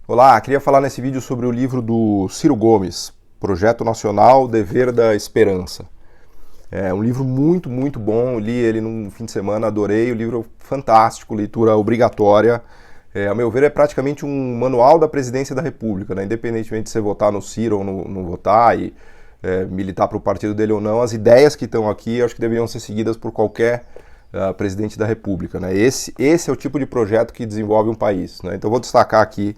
Olá, queria falar nesse vídeo sobre o livro do Ciro Gomes, Projeto Nacional Dever da Esperança. É um livro muito bom, li ele num fim de semana, adorei, o livro é fantástico, leitura obrigatória. A meu ver, é praticamente um manual da presidência da República, né? Independentemente de você votar no Ciro ou não votar e militar para o partido dele ou não, as ideias que estão aqui eu acho que deveriam ser seguidas por qualquer presidente da República, né? Esse é o tipo de projeto que desenvolve um país, né? Então vou destacar aqui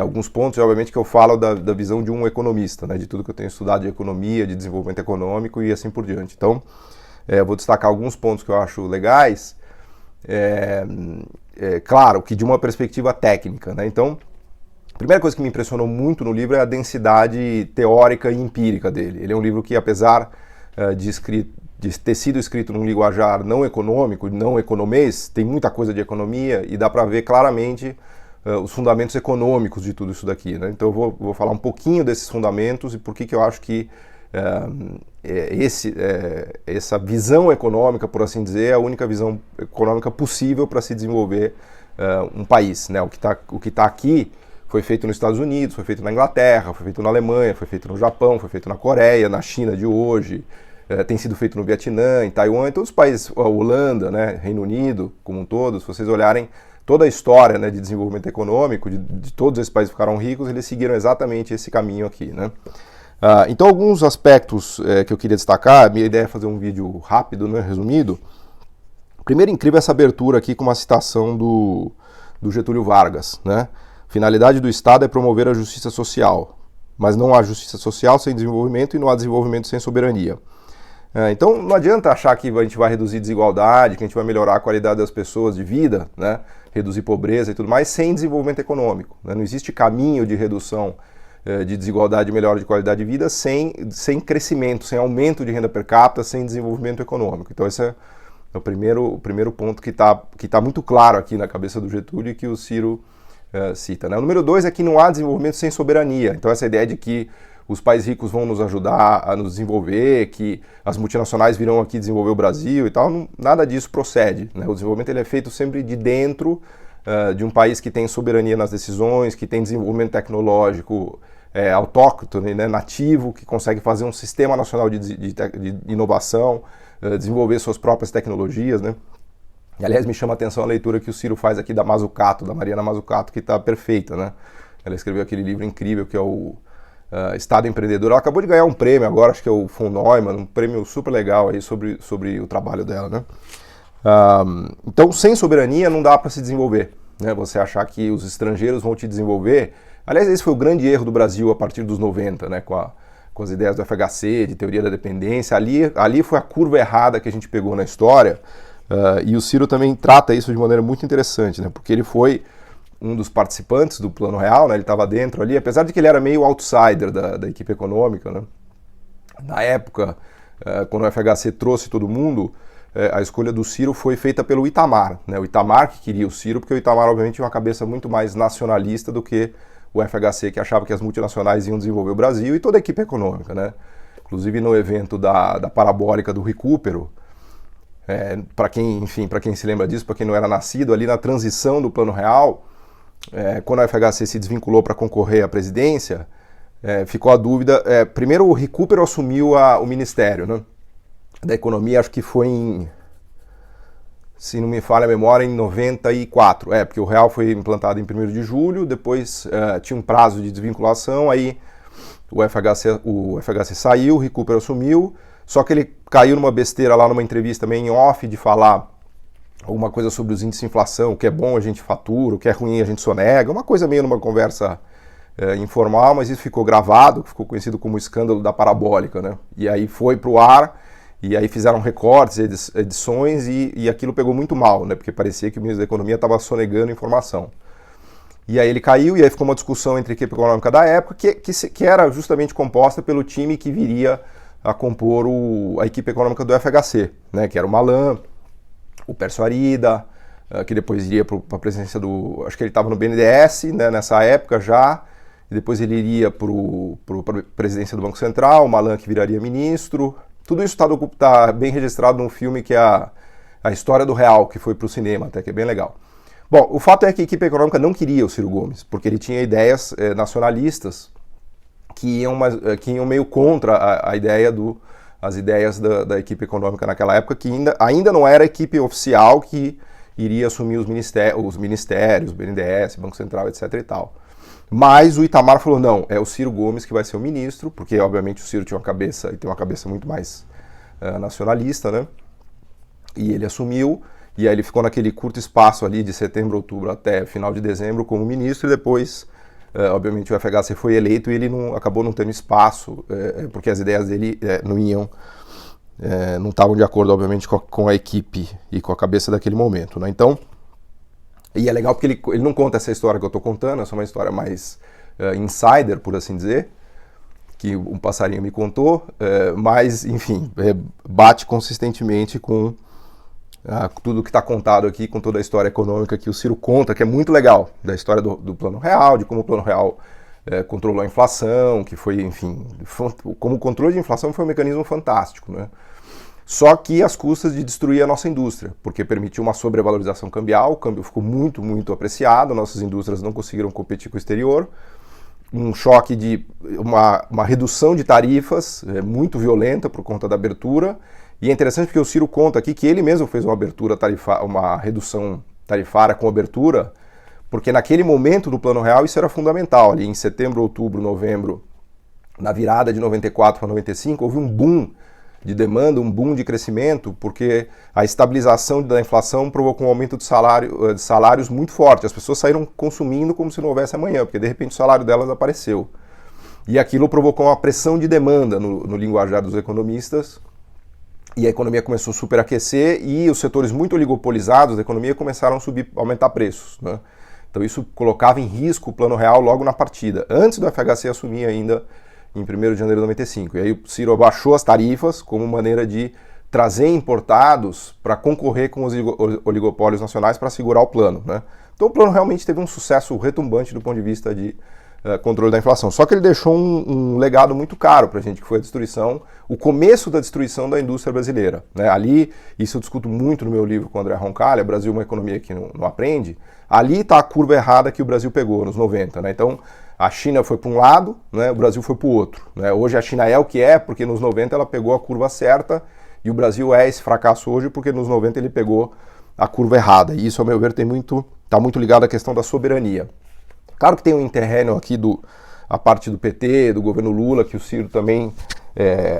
alguns pontos, obviamente, que eu falo da visão de um economista, né, de tudo que eu tenho estudado de economia, de desenvolvimento econômico e assim por diante. Então, vou destacar alguns pontos que eu acho legais, claro, que de uma perspectiva técnica, né? Então, a primeira coisa que me impressionou muito no livro é a densidade teórica e empírica dele. Ele é um livro que, apesar de ter sido escrito num linguajar não econômico, não economês, tem muita coisa de economia e dá para ver claramente os fundamentos econômicos de tudo isso daqui, né? Então eu vou falar um pouquinho desses fundamentos e por que eu acho que essa visão econômica, por assim dizer, é a única visão econômica possível para se desenvolver um país, né? O que tá aqui foi feito nos Estados Unidos, foi feito na Inglaterra, foi feito na Alemanha, foi feito no Japão, foi feito na Coreia, na China de hoje, tem sido feito no Vietnã, em Taiwan, em todos os países, a Holanda, né, Reino Unido como um todo. Se vocês olharem toda a história, né, de desenvolvimento econômico, de todos esses países que ficaram ricos, eles seguiram exatamente esse caminho aqui, né? Então, alguns aspectos que eu queria destacar, minha ideia é fazer um vídeo rápido, né, resumido. Primeiro, incrível essa abertura aqui com uma citação do Getúlio Vargas, né? Finalidade do Estado é promover a justiça social, mas não há justiça social sem desenvolvimento e não há desenvolvimento sem soberania. Então não adianta achar que a gente vai reduzir desigualdade, que a gente vai melhorar a qualidade das pessoas de vida, né? Reduzir pobreza e tudo mais, sem desenvolvimento econômico, né? Não existe caminho de redução de desigualdade e melhora de qualidade de vida sem crescimento, sem aumento de renda per capita, sem desenvolvimento econômico. Então esse é o primeiro ponto que tá muito claro aqui na cabeça do Getúlio e que o Ciro cita, né? O número 2 é que não há desenvolvimento sem soberania. Então essa ideia de que os países ricos vão nos ajudar a nos desenvolver, que as multinacionais virão aqui desenvolver o Brasil e tal, nada disso procede, né? O desenvolvimento ele é feito sempre de dentro de um país que tem soberania nas decisões, que tem desenvolvimento tecnológico autóctone, né, nativo, que consegue fazer um sistema nacional de inovação, desenvolver suas próprias tecnologias, né? E, aliás, me chama a atenção a leitura que o Ciro faz aqui da Mazzucato, da Mariana Mazzucato, que está perfeita, né? Ela escreveu aquele livro incrível que é o Estado Empreendedor. Ela acabou de ganhar um prêmio agora, acho que é o von Neumann, um prêmio super legal aí sobre o trabalho dela, né? Então, sem soberania não dá para se desenvolver, né? Você achar que os estrangeiros vão te desenvolver. Aliás, esse foi o grande erro do Brasil a partir dos 90, né? Com as ideias do FHC, de teoria da dependência. Ali foi a curva errada que a gente pegou na história. E o Ciro também trata isso de maneira muito interessante, né? Porque ele foi um dos participantes do Plano Real, né? Ele estava dentro ali, apesar de que ele era meio outsider da equipe econômica, né? Na época, quando o FHC trouxe todo mundo, a escolha do Ciro foi feita pelo Itamar, né? O Itamar que queria o Ciro, porque o Itamar obviamente tinha uma cabeça muito mais nacionalista do que o FHC, que achava que as multinacionais iam desenvolver o Brasil, e toda a equipe econômica, né? Inclusive no evento da parabólica do Recupero, para quem se lembra disso, para quem não era nascido, ali na transição do Plano Real, quando a FHC se desvinculou para concorrer à presidência, ficou a dúvida. Primeiro o Recupero assumiu o Ministério, né, da Economia, acho que foi se não me falha a memória, em 94. Porque o Real foi implantado em 1º de julho, depois tinha um prazo de desvinculação, aí o FHC saiu, o Recupero assumiu, só que ele caiu numa besteira lá numa entrevista meio em off de falar alguma coisa sobre os índices de inflação, o que é bom a gente fatura, o que é ruim a gente sonega, uma coisa meio numa conversa informal, mas isso ficou gravado, ficou conhecido como o escândalo da parabólica, né? E aí foi pro ar, e aí fizeram recortes, edições, e aquilo pegou muito mal, né? Porque parecia que o ministro da Economia estava sonegando informação. E aí ele caiu, e aí ficou uma discussão entre a equipe econômica da época, que era justamente composta pelo time que viria a compor a equipe econômica do FHC, né? Que era o Malan, o Pércio Arida, que depois iria para a presidência acho que ele estava no BNDES, né, nessa época já, e depois ele iria para a presidência do Banco Central, o Malan que viraria ministro. Tudo isso está bem registrado num filme que é a História do Real, que foi para o cinema até, que é bem legal. Bom, o fato é que a equipe econômica não queria o Ciro Gomes, porque ele tinha ideias nacionalistas que iam meio contra a ideia as ideias da equipe econômica naquela época, que ainda não era a equipe oficial que iria assumir os ministérios, BNDES, Banco Central, etc. e tal. Mas o Itamar falou, não, é o Ciro Gomes que vai ser o ministro, porque obviamente o Ciro tinha tem uma cabeça muito mais nacionalista, né? E ele assumiu, e aí ele ficou naquele curto espaço ali de setembro, outubro até final de dezembro como ministro, e depois, obviamente, o FHC foi eleito e ele acabou não tendo espaço, porque as ideias dele não estavam de acordo, obviamente, com a equipe e com a cabeça daquele momento, né? Então, e é legal porque ele não conta essa história que eu estou contando, essa é uma história mais insider, por assim dizer, que um passarinho me contou, mas, enfim, bate consistentemente com tudo que está contado aqui, com toda a história econômica que o Ciro conta, que é muito legal, da história do Plano Real, de como o Plano Real controlou a inflação, que foi, enfim, como o controle de inflação foi um mecanismo fantástico, né? Só que às custas de destruir a nossa indústria, porque permitiu uma sobrevalorização cambial, o câmbio ficou muito, muito apreciado, nossas indústrias não conseguiram competir com o exterior, um choque de uma redução de tarifas muito violenta por conta da abertura, e é interessante porque o Ciro conta aqui que ele mesmo fez uma redução tarifária com abertura, porque naquele momento do Plano Real isso era fundamental, ali em setembro, outubro, novembro, na virada de 94 para 95, houve um boom de demanda, um boom de crescimento, porque a estabilização da inflação provocou um aumento de salários muito forte. As pessoas saíram consumindo como se não houvesse amanhã, porque de repente o salário delas apareceu. E aquilo provocou uma pressão de demanda no linguajar dos economistas, e a economia começou a superaquecer e os setores muito oligopolizados da economia começaram a aumentar preços, né? Então isso colocava em risco o Plano Real logo na partida, antes do FHC assumir ainda em 1º de janeiro de 95. E aí o Ciro abaixou as tarifas como maneira de trazer importados para concorrer com os oligopólios nacionais para segurar o plano, né? Então o plano realmente teve um sucesso retumbante do ponto de vista de controle da inflação. Só que ele deixou um legado muito caro para a gente, que foi o começo da destruição da indústria brasileira, né? Ali, isso eu discuto muito no meu livro com o André Roncalha, Brasil, uma economia que não aprende. Ali está a curva errada que o Brasil pegou nos 90, né? Então, a China foi para um lado, né? O Brasil foi para o outro, né? Hoje a China é o que é, porque nos 90 ela pegou a curva certa, e o Brasil é esse fracasso hoje, porque nos 90 ele pegou a curva errada. E isso, ao meu ver, está muito ligado à questão da soberania. Claro que tem um interreno aqui a parte do PT, do governo Lula, que o Ciro também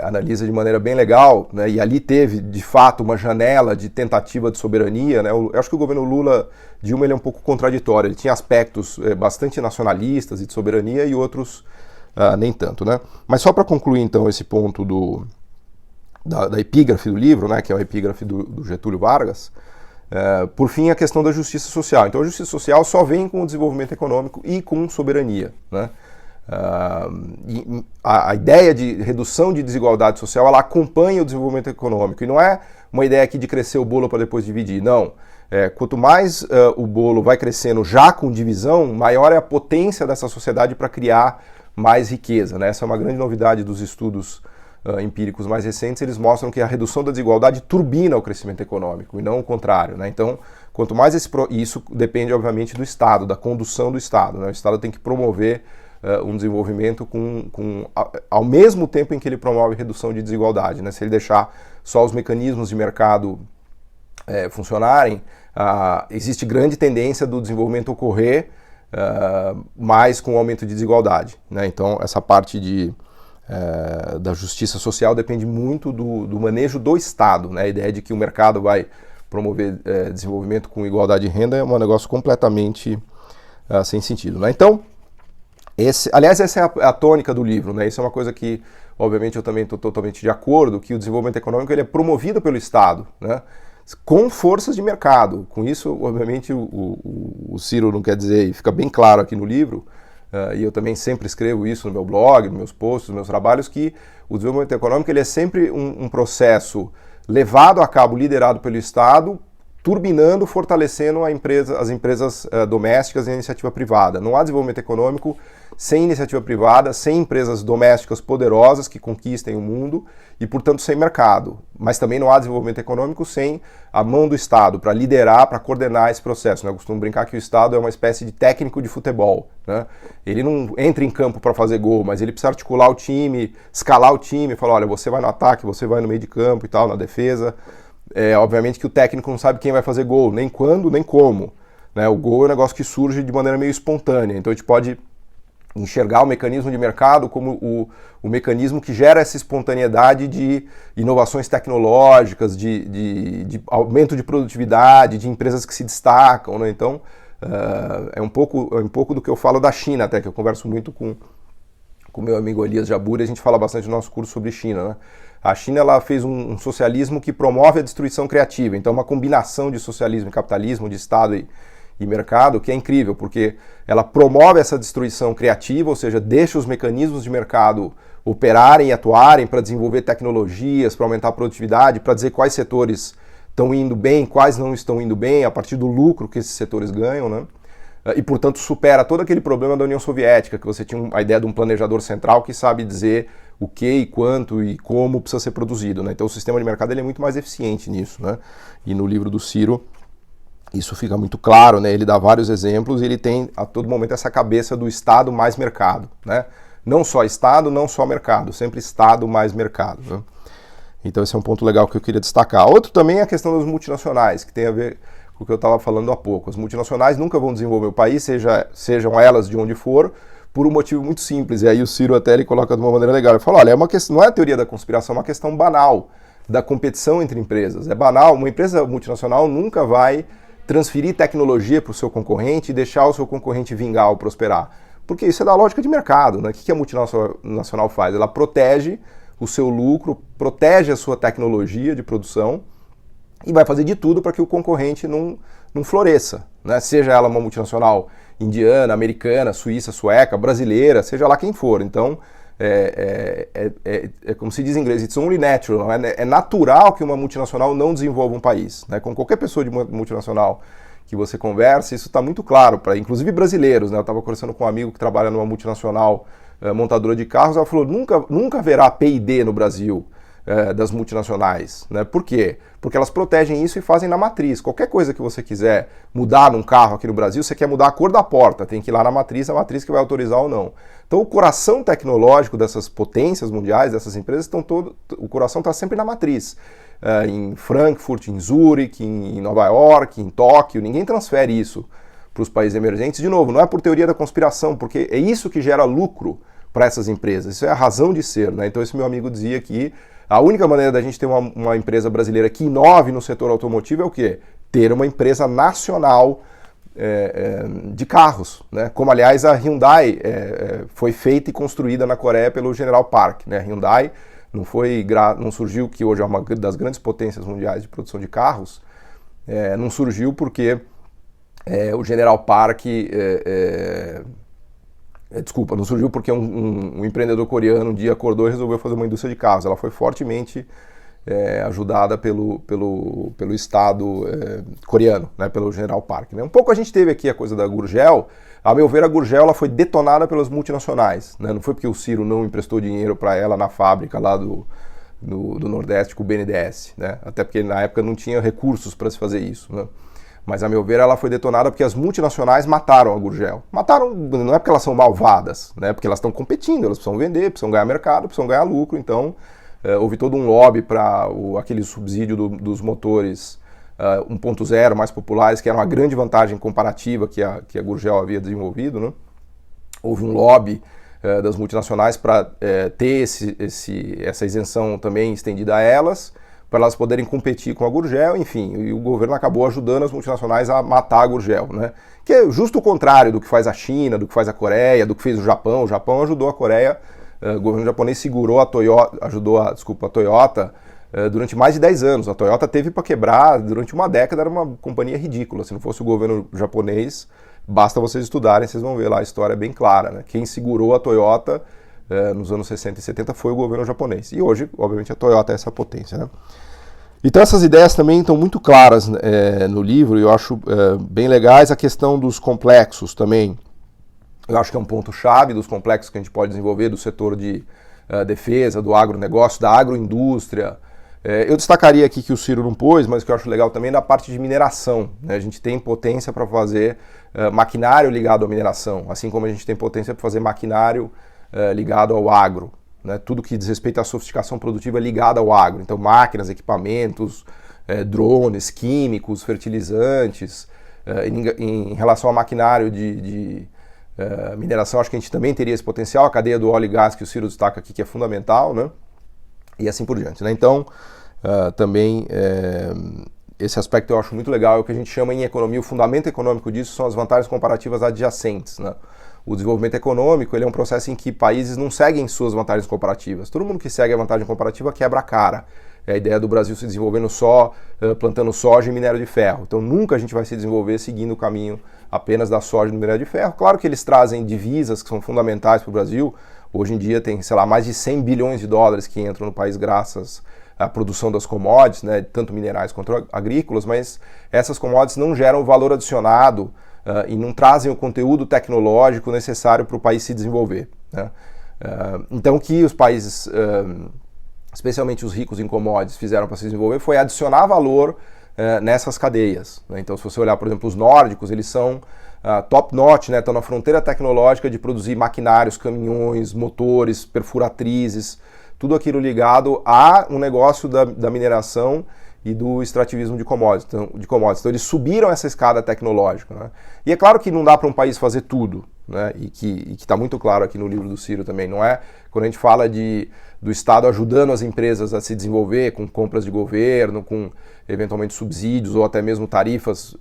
analisa de maneira bem legal, né? E ali teve, de fato, uma janela de tentativa de soberania, né? Eu acho que o governo Lula, Dilma, ele é um pouco contraditório. Ele tinha aspectos bastante nacionalistas e de soberania e outros nem tanto, né? Mas só para concluir, então, esse ponto da epígrafe do livro, né? Que é a epígrafe do Getúlio Vargas, por fim, a questão da justiça social. Então, a justiça social só vem com o desenvolvimento econômico e com soberania, né? A ideia de redução de desigualdade social, ela acompanha o desenvolvimento econômico, e não é uma ideia aqui de crescer o bolo para depois dividir, não. Quanto mais o bolo vai crescendo já com divisão, maior é a potência dessa sociedade para criar mais riqueza, né? Essa é uma grande novidade dos estudos empíricos mais recentes. Eles mostram que a redução da desigualdade turbina o crescimento econômico, e não o contrário, né? Então, quanto mais isso depende, obviamente, do Estado, da condução do Estado, né? O Estado tem que promover um desenvolvimento ao mesmo tempo em que ele promove redução de desigualdade, né? Se ele deixar só os mecanismos de mercado funcionarem, existe grande tendência do desenvolvimento ocorrer mais com o aumento de desigualdade, né? Então, essa parte da justiça social depende muito do manejo do Estado, né? A ideia de que o mercado vai promover desenvolvimento com igualdade de renda é um negócio completamente sem sentido, né? Então, aliás, essa é a tônica do livro, né? Isso é uma coisa que, obviamente, eu também estou totalmente de acordo, que o desenvolvimento econômico ele é promovido pelo Estado, né? Com forças de mercado. Com isso, obviamente, o Ciro não quer dizer, e fica bem claro aqui no livro, e eu também sempre escrevo isso no meu blog, nos meus posts, nos meus trabalhos, que o desenvolvimento econômico ele é sempre um processo levado a cabo, liderado pelo Estado, turbinando, fortalecendo as empresas domésticas e a iniciativa privada. Não há desenvolvimento econômico sem iniciativa privada, sem empresas domésticas poderosas que conquistem o mundo e, portanto, sem mercado. Mas também não há desenvolvimento econômico sem a mão do Estado para liderar, para coordenar esse processo. Eu costumo brincar que o Estado é uma espécie de técnico de futebol, né? Ele não entra em campo para fazer gol, mas ele precisa articular o time, escalar o time, falar, olha, você vai no ataque, você vai no meio de campo e tal, na defesa. Obviamente que o técnico não sabe quem vai fazer gol, nem quando, nem como, né? O gol é um negócio que surge de maneira meio espontânea, então a gente pode enxergar o mecanismo de mercado como o mecanismo que gera essa espontaneidade de inovações tecnológicas, de aumento de produtividade, de empresas que se destacam, né? Então, é um pouco do que eu falo da China, até que eu converso muito com meu amigo Elias Jabbouri, a gente fala bastante no nosso curso sobre China, né? A China ela fez um socialismo que promove a destruição criativa, então uma combinação de socialismo e capitalismo, de Estado e mercado, que é incrível, porque ela promove essa destruição criativa, ou seja, deixa os mecanismos de mercado operarem e atuarem para desenvolver tecnologias, para aumentar a produtividade, para dizer quais setores estão indo bem, quais não estão indo bem, a partir do lucro que esses setores ganham, né? E, portanto, supera todo aquele problema da União Soviética, que você tinha a ideia de um planejador central que sabe dizer o que e quanto e como precisa ser produzido, né? Então o sistema de mercado ele é muito mais eficiente nisso, né? E no livro do Ciro isso fica muito claro, né? Ele dá vários exemplos e ele tem a todo momento essa cabeça do Estado mais mercado, né? Não só Estado, não só mercado, sempre Estado mais mercado, né? Então esse é um ponto legal que eu queria destacar. Outro também é a questão das multinacionais, que tem a ver com o que eu estava falando há pouco. As multinacionais nunca vão desenvolver o país, sejam elas de onde for, por um motivo muito simples. E aí o Ciro até ele coloca de uma maneira legal. Ele fala, olha, não é a teoria da conspiração, é uma questão banal da competição entre empresas. É banal, uma empresa multinacional nunca vai transferir tecnologia para o seu concorrente e deixar o seu concorrente vingar ou prosperar. Porque isso é da lógica de mercado, né? O que a multinacional faz? Ela protege o seu lucro, protege a sua tecnologia de produção e vai fazer de tudo para que o concorrente não floresça, né? Seja ela uma multinacional indiana, americana, suíça, sueca, brasileira, seja lá quem for. Então, é como se diz em inglês, it's only natural, é natural que uma multinacional não desenvolva um país, né? Com qualquer pessoa de multinacional que você conversa, isso está muito claro, para inclusive brasileiros, né? Eu estava conversando com um amigo que trabalha numa multinacional montadora de carros, ela falou, nunca haverá P&D no Brasil das multinacionais, né? Por quê? Porque elas protegem isso e fazem na matriz. Qualquer coisa que você quiser mudar num carro aqui no Brasil, você quer mudar a cor da porta, tem que ir lá na matriz, a matriz que vai autorizar ou não. Então o coração tecnológico dessas potências mundiais, dessas empresas, o coração está sempre na matriz. Em Frankfurt, em Zurique, em Nova York, em Tóquio, ninguém transfere isso para os países emergentes. De novo, não é por teoria da conspiração, porque é isso que gera lucro para essas empresas, isso é a razão de ser, né? Então esse meu amigo dizia que a única maneira da gente ter uma empresa brasileira que inove no setor automotivo é o quê? Ter uma empresa nacional de carros, né? Como aliás a Hyundai foi feita e construída na Coreia pelo General Park, né? A Hyundai não surgiu, que hoje é uma das grandes potências mundiais de produção de carros, não surgiu porque o General Park não surgiu porque um empreendedor coreano um dia acordou e resolveu fazer uma indústria de carros. Ela foi fortemente ajudada pelo Estado coreano, né, pelo General Park, né? Um pouco a gente teve aqui a coisa da Gurgel. A meu ver, a Gurgel ela foi detonada pelas multinacionais, né? Não foi porque o Ciro não emprestou dinheiro para ela na fábrica lá do Nordeste com o BNDES, né? Até porque na época não tinha recursos para se fazer isso, né? Mas, a meu ver, ela foi detonada porque as multinacionais mataram a Gurgel. Mataram, não é porque elas são malvadas, né? Porque elas estão competindo, elas precisam vender, precisam ganhar mercado, precisam ganhar lucro. Então, houve todo um lobby para aquele subsídio dos motores 1.0 mais populares, que era uma grande vantagem comparativa que a Gurgel havia desenvolvido, né? Houve um lobby das multinacionais para ter essa isenção também estendida a elas, para elas poderem competir com a Gurgel, enfim, e o governo acabou ajudando as multinacionais a matar a Gurgel, né? Que é justo o contrário do que faz a China, do que faz a Coreia, do que fez o Japão. O Japão ajudou a Coreia, o governo japonês segurou a Toyota, a Toyota durante mais de 10 anos. A Toyota teve para quebrar durante uma década, era uma companhia ridícula. Se não fosse o governo japonês, basta vocês estudarem, vocês vão ver lá, a história é bem clara, né? Quem segurou a Toyota nos anos 60 e 70 foi o governo japonês. E hoje, obviamente, a Toyota é essa potência, né? Então essas ideias também estão muito claras no livro, e eu acho bem legais. A questão dos complexos também, eu acho que é um ponto-chave dos complexos que a gente pode desenvolver do setor de defesa, do agronegócio, da agroindústria. Eu destacaria aqui que o Ciro não pôs, mas que eu acho legal também da parte de mineração. Né? A gente tem potência para fazer maquinário ligado à mineração, assim como a gente tem potência para fazer maquinário ligado ao agro. Né? Tudo que diz respeito à sofisticação produtiva ligada ao agro. Então máquinas, equipamentos, drones, químicos, fertilizantes. Em relação ao maquinário de mineração, acho que a gente também teria esse potencial. A cadeia do óleo e gás que o Ciro destaca aqui, que é fundamental, né? E assim por diante. Né? Então, também esse aspecto eu acho muito legal, é o que a gente chama em economia, o fundamento econômico disso são as vantagens comparativas adjacentes. Né? O desenvolvimento econômico ele é um processo em que países não seguem suas vantagens comparativas. Todo mundo que segue a vantagem comparativa quebra a cara. É a ideia do Brasil se desenvolvendo só plantando soja e minério de ferro. Então nunca a gente vai se desenvolver seguindo o caminho apenas da soja e do minério de ferro. Claro que eles trazem divisas que são fundamentais para o Brasil. Hoje em dia tem, sei lá, mais de 100 bilhões de dólares que entram no país graças à produção das commodities, né, tanto minerais quanto agrícolas, mas essas commodities não geram valor adicionado e não trazem o conteúdo tecnológico necessário para o país se desenvolver. Né? Então o que os países, especialmente os ricos em commodities, fizeram para se desenvolver foi adicionar valor nessas cadeias. Né? Então se você olhar, por exemplo, os nórdicos, eles são top-notch, né? Estão na fronteira tecnológica de produzir maquinários, caminhões, motores, perfuratrizes, tudo aquilo ligado a um negócio da mineração e do extrativismo de commodities. Então eles subiram essa escada tecnológica. Né? E é claro que não dá para um país fazer tudo, né? E que está muito claro aqui no livro do Ciro também. Não é quando a gente fala do Estado ajudando as empresas a se desenvolver com compras de governo, com eventualmente subsídios ou até mesmo tarifas,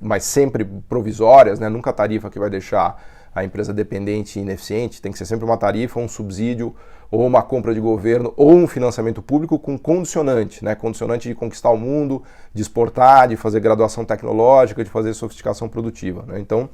mas sempre provisórias, né? Nunca tarifa que vai deixar a empresa dependente e ineficiente, tem que ser sempre uma tarifa, um subsídio, ou uma compra de governo, ou um financiamento público com condicionante, né? Condicionante de conquistar o mundo, de exportar, de fazer graduação tecnológica, de fazer sofisticação produtiva. Né? Então,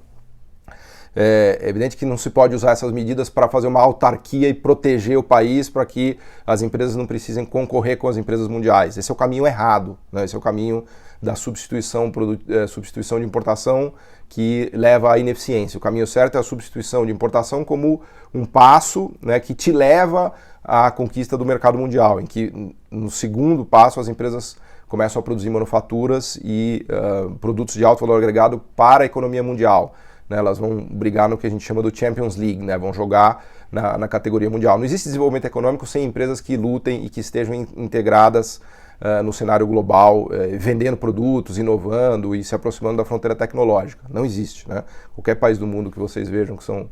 é evidente que não se pode usar essas medidas para fazer uma autarquia e proteger o país para que as empresas não precisem concorrer com as empresas mundiais. Esse é o caminho errado, né? Esse é o caminho da substituição de importação que leva à ineficiência. O caminho certo é a substituição de importação como um passo, né, que te leva à conquista do mercado mundial, em que no segundo passo as empresas começam a produzir manufaturas e produtos de alto valor agregado para a economia mundial. Né, elas vão brigar no que a gente chama do Champions League, né, vão jogar na categoria mundial. Não existe desenvolvimento econômico sem empresas que lutem e que estejam integradas no cenário global, vendendo produtos, inovando e se aproximando da fronteira tecnológica. Não existe. Né? Qualquer país do mundo que vocês vejam que são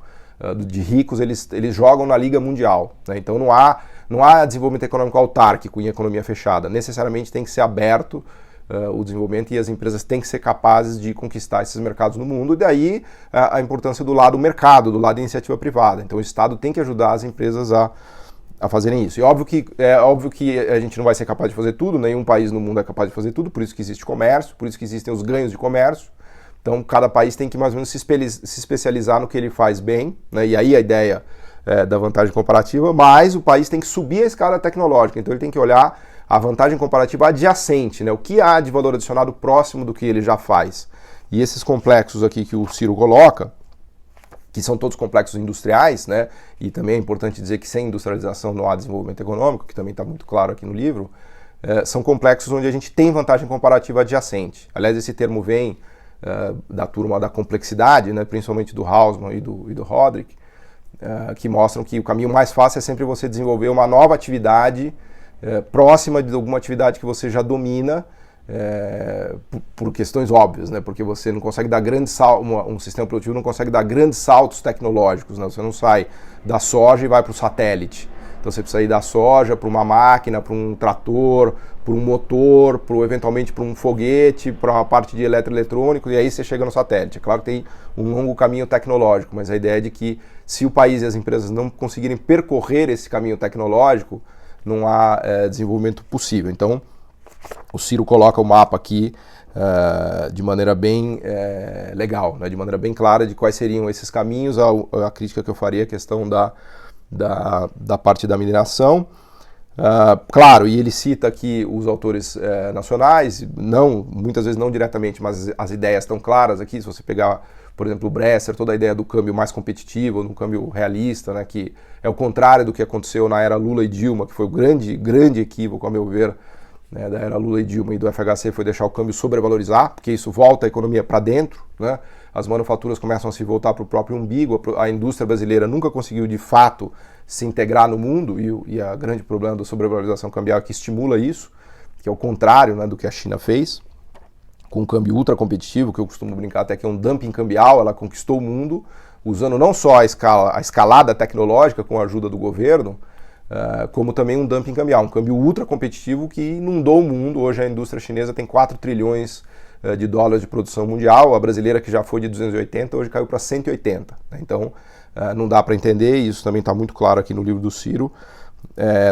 de ricos, eles jogam na liga mundial. Né? Então não há desenvolvimento econômico autárquico em economia fechada. Necessariamente tem que ser aberto o desenvolvimento e as empresas têm que ser capazes de conquistar esses mercados no mundo, e daí a importância do lado mercado, do lado da iniciativa privada. Então o Estado tem que ajudar as empresas a fazerem isso. E é óbvio que a gente não vai ser capaz de fazer tudo, nenhum país no mundo é capaz de fazer tudo, por isso que existe comércio, por isso que existem os ganhos de comércio. Então cada país tem que mais ou menos se especializar no que ele faz bem, né? E aí a ideia da vantagem comparativa, mas o país tem que subir a escala tecnológica, então ele tem que olhar a vantagem comparativa adjacente, né? O que há de valor adicionado próximo do que ele já faz. E esses complexos aqui que o Ciro coloca, que são todos complexos industriais, né? E também é importante dizer que sem industrialização não há desenvolvimento econômico, que também está muito claro aqui no livro, são complexos onde a gente tem vantagem comparativa adjacente. Aliás, esse termo vem da turma da complexidade, né? Principalmente do Hausmann e do Rodrik, que mostram que o caminho mais fácil é sempre você desenvolver uma nova atividade próxima de alguma atividade que você já domina, por questões óbvias, né? Porque você não consegue dar grandes saltos, um sistema produtivo não consegue dar grandes saltos tecnológicos, né? Você não sai da soja e vai para o satélite. Então você precisa ir da soja para uma máquina, para um trator, para um motor, eventualmente para um foguete, para uma parte de eletroeletrônico, e aí você chega no satélite. É claro que tem um longo caminho tecnológico, mas a ideia é de que se o país e as empresas não conseguirem percorrer esse caminho tecnológico, não há desenvolvimento possível. Então, o Ciro coloca o mapa aqui de maneira bem legal, né? De maneira bem clara de quais seriam esses caminhos. A crítica que eu faria é a questão da parte da mineração. Claro, e ele cita aqui os autores nacionais, muitas vezes não diretamente, mas as ideias estão claras aqui. Se você pegar, por exemplo, o Bresser, toda a ideia do câmbio mais competitivo, do câmbio realista, né, que é o contrário do que aconteceu na era Lula e Dilma, que foi o grande equívoco, a meu ver, né, da era Lula e Dilma e do FHC, foi deixar o câmbio sobrevalorizar, porque isso volta a economia para dentro, né? As manufaturas começam a se voltar para o próprio umbigo, a indústria brasileira nunca conseguiu de fato se integrar no mundo, e o grande problema da sobrevalorização cambial é que estimula isso, que é o contrário, né, do que a China fez, com um câmbio ultra competitivo, que eu costumo brincar até que é um dumping cambial. Ela conquistou o mundo, usando não só a escalada tecnológica com a ajuda do governo, como também um dumping cambial, um câmbio ultra competitivo que inundou o mundo. Hoje a indústria chinesa tem 4 trilhões de dólares de produção mundial, a brasileira, que já foi de 280, hoje caiu para 180. Né? Então não dá para entender, e isso também está muito claro aqui no livro do Ciro,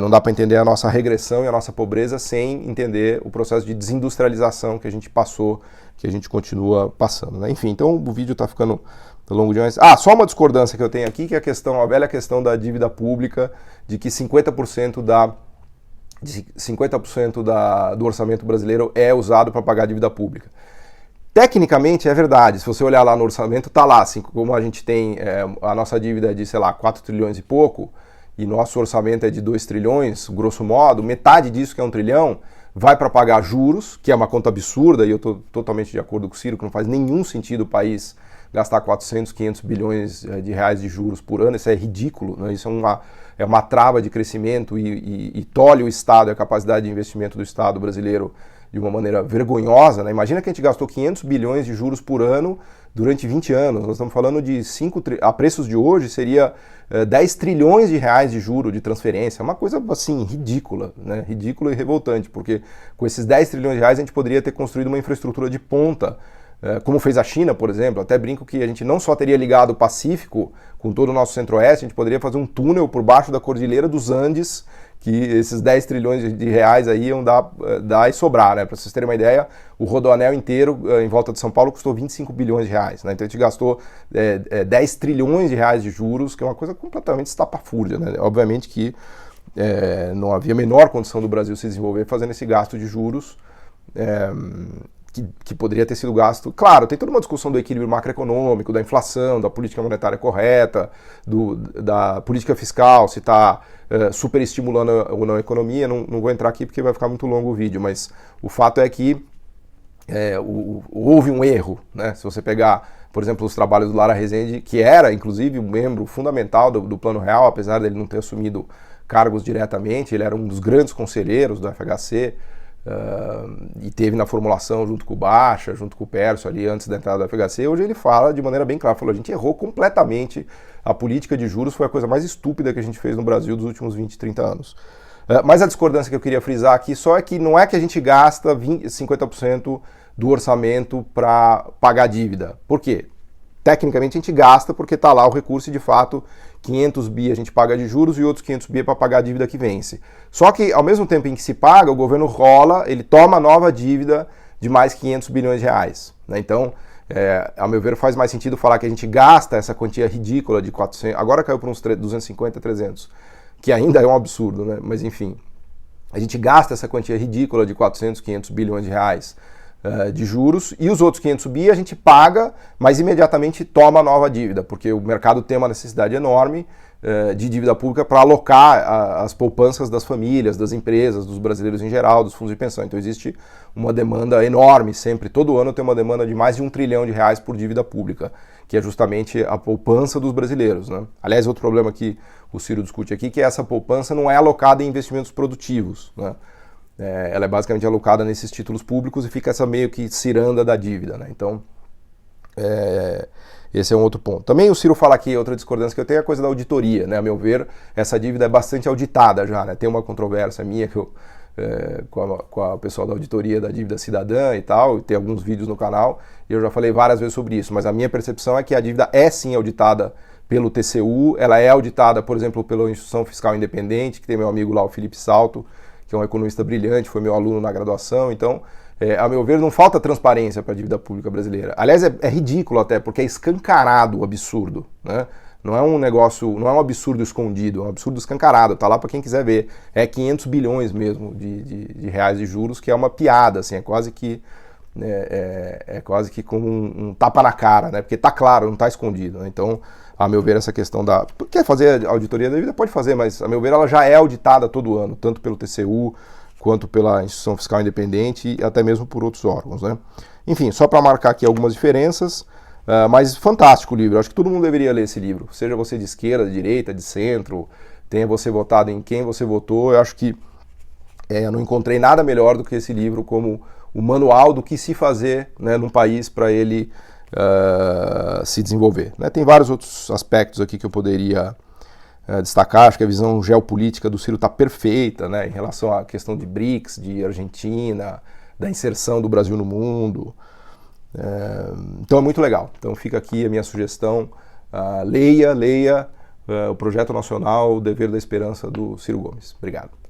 não dá para entender a nossa regressão e a nossa pobreza sem entender o processo de desindustrialização que a gente passou, que a gente continua passando. Né? Enfim, então o vídeo está ficando longo demais. Só uma discordância que eu tenho aqui, que é a velha questão da dívida pública, de que 50% do orçamento brasileiro é usado para pagar a dívida pública. Tecnicamente é verdade, se você olhar lá no orçamento, está lá, assim, como a gente tem a nossa dívida é de, 4 trilhões e pouco, e nosso orçamento é de 2 trilhões, grosso modo, metade disso, que é 1 trilhão, vai para pagar juros, que é uma conta absurda, e eu estou totalmente de acordo com o Ciro, que não faz nenhum sentido o país gastar 400, 500 bilhões de reais de juros por ano. Isso é ridículo, né? Isso é uma trava de crescimento e tolhe o Estado e a capacidade de investimento do Estado brasileiro de uma maneira vergonhosa. Né? Imagina que a gente gastou 500 bilhões de juros por ano durante 20 anos. Nós estamos falando de a preços de hoje seria 10 trilhões de reais de juro de transferência. É uma coisa assim ridícula, né? Ridícula e revoltante, porque com esses 10 trilhões de reais a gente poderia ter construído uma infraestrutura de ponta, como fez a China, por exemplo. Até brinco que a gente não só teria ligado o Pacífico com todo o nosso centro-oeste, a gente poderia fazer um túnel por baixo da Cordilheira dos Andes, que esses 10 trilhões de reais aí iam dar e sobrar, né? Para vocês terem uma ideia, o rodoanel inteiro em volta de São Paulo custou 25 bilhões de reais, né? Então a gente gastou 10 trilhões de reais de juros, que é uma coisa completamente estapafúrdia, né? Obviamente que não havia a menor condição do Brasil se desenvolver fazendo esse gasto de juros, que poderia ter sido gasto. Claro, tem toda uma discussão do equilíbrio macroeconômico, da inflação, da política monetária correta, da política fiscal, se está superestimulando ou não a economia. Não vou entrar aqui porque vai ficar muito longo o vídeo, mas o fato é que houve um erro, né? Se você pegar, por exemplo, os trabalhos do Lara Rezende, que era, inclusive, um membro fundamental do Plano Real, apesar dele não ter assumido cargos diretamente, ele era um dos grandes conselheiros do FHC, e teve na formulação junto com o Baixa, junto com o Pércio ali antes da entrada do FHC. Hoje ele fala de maneira bem clara, falou: a gente errou completamente, a política de juros foi a coisa mais estúpida que a gente fez no Brasil dos últimos 20, 30 anos. Mas a discordância que eu queria frisar aqui só é que não é que a gente gasta 50% do orçamento para pagar a dívida. Por quê? Tecnicamente a gente gasta porque está lá o recurso e de fato 500 bi a gente paga de juros e outros 500 bi é para pagar a dívida que vence. Só que ao mesmo tempo em que se paga, o governo rola, ele toma nova dívida de mais 500 bilhões de reais. Né? Então, ao meu ver, faz mais sentido falar que a gente gasta essa quantia ridícula de 400, agora caiu para uns 250, 300, que ainda é um absurdo, né? Mas enfim, a gente gasta essa quantia ridícula de 400, 500 bilhões de reais de juros, e os outros 500 bi a gente paga, mas imediatamente toma nova dívida, porque o mercado tem uma necessidade enorme de dívida pública para alocar as poupanças das famílias, das empresas, dos brasileiros em geral, dos fundos de pensão. Então existe uma demanda enorme sempre, todo ano tem uma demanda de mais de 1 trilhão de reais por dívida pública, que é justamente a poupança dos brasileiros, né? Aliás, outro problema que o Ciro discute aqui, que essa poupança não é alocada em investimentos produtivos, né? Ela é basicamente alocada nesses títulos públicos e fica essa meio que ciranda da dívida, né? Então, esse é um outro ponto. Também o Ciro fala aqui, outra discordância que eu tenho, é a coisa da auditoria, né? A meu ver, essa dívida é bastante auditada já, né? Tem uma controvérsia minha que com a pessoal da auditoria da dívida cidadã e tal, e tem alguns vídeos no canal, e eu já falei várias vezes sobre isso, mas a minha percepção é que a dívida é sim auditada pelo TCU, ela é auditada, por exemplo, pela Instituição Fiscal Independente, que tem meu amigo lá, o Felipe Salto, que é um economista brilhante, foi meu aluno na graduação. Então, a meu ver, não falta transparência para a dívida pública brasileira. Aliás, é ridículo até, porque é escancarado o absurdo, né? Não é um negócio, não é um absurdo escondido, é um absurdo escancarado, tá lá para quem quiser ver. É 500 bilhões mesmo de reais de juros, que é uma piada, assim, é quase que com um tapa na cara, né? Porque tá claro, não tá escondido, né? Então, a meu ver, essa questão da... Quer fazer a auditoria da dívida? Pode fazer, mas a meu ver ela já é auditada todo ano, tanto pelo TCU, quanto pela Instituição Fiscal Independente e até mesmo por outros órgãos, né? Enfim, só para marcar aqui algumas diferenças, mas fantástico o livro. Acho que todo mundo deveria ler esse livro, seja você de esquerda, de direita, de centro, tenha você votado em quem você votou. Eu acho que eu não encontrei nada melhor do que esse livro como o manual do que se fazer, né, num país para ele se desenvolver, né? Tem vários outros aspectos aqui que eu poderia destacar. Acho que a visão geopolítica do Ciro está perfeita, né, em relação à questão de BRICS, de Argentina, da inserção do Brasil no mundo. Então é muito legal. Então fica aqui a minha sugestão. Leia o Projeto Nacional O Dever da Esperança, do Ciro Gomes. Obrigado.